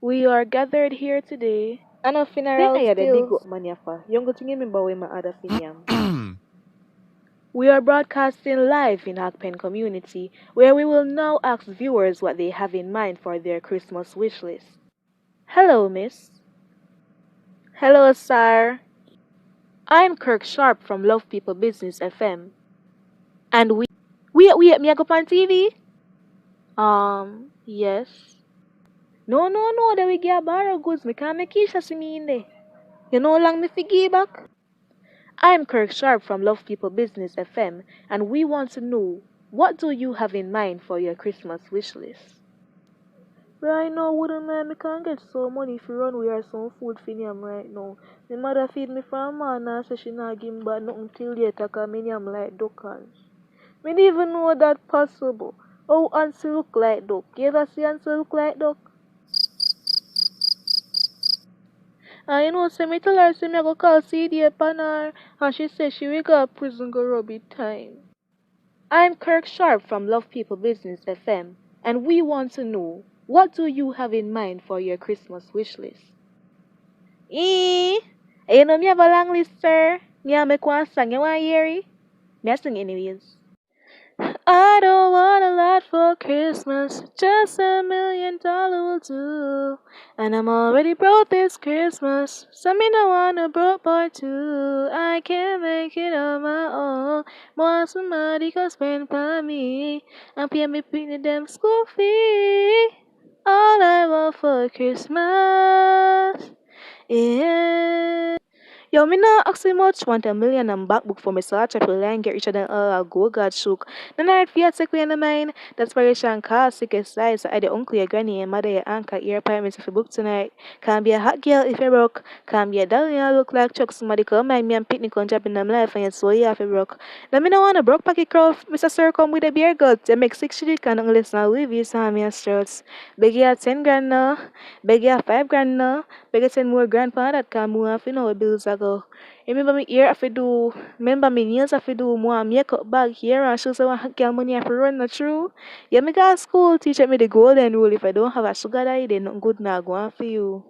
We are gathered here today. Ano Then funeral I had a still. digo man yafa. Yung go tingin mi bawi ma ada finiam. We are broadcasting live in Hakpen community, where we will now ask viewers what they have in mind for their Christmas wish list. Hello, miss. Hello, sir. I'm Kirk Sharp from Love People Business FM. And we at Miagopan TV? Yes. No, that we get borrow goods, me can't make it as me in there. You know lang me figi back? I'm Kirk Sharp from Love People Business FM, and we want to know, what do you have in mind for your Christmas wish list? Right now, wouldn't man, me can't get so money if you run we are some food for him right now. My mother feed me from man and say she not give me back nothing till later cause me am like duckers. Me didn't even know that possible. Oh, Auntie look like duck. You ever see Auntie look like duck? And you know, say me tell her say me I go call CD upon her, and she say she will go to prison go rub it time. I'm Kirk Sharp from Love People Business FM, and we want to know, what do you have in mind for your Christmas wish list? You know me have a long list, sir. Me a make one song. You want hear it? Me a sing anyways. I don't want a lot for Christmas, just $1 million will do. And I'm already broke this Christmas, so me no want a broke boy too. I can't make it on my own, want somebody go spend for me, and pay me pay them school fee. All I want for Christmas, yeah. Yo, me not asking much, want $1 million and backbook for me, so I try to line get richer than go God shook. Then I fear take in the mind, that's why Shan car sick size. I the uncle, your granny, and mother, your uncle, ear parents if you book tonight. Can't be a hot girl if you broke. Can't be a darling, I look like Chuck, somebody come mind me and picnic on job in them life, and so yeah, if you broke. Then me no want a broke pocket crowd, Mr. Sir come with a beer gut, they make 6 shit, can't listen, Louis V, so me a struts. Beg you 10 grand now, beg you 5 grand now. Bigger send more grandpa that can move off, you know, bills I go. Remember me ear if I do, remember me nails if I do more makeup bag here and shoes I want girl money if I run the through. Yeah, me got school teach me the golden rule. If I don't have a sugar daddy, then nothing good now go on for you.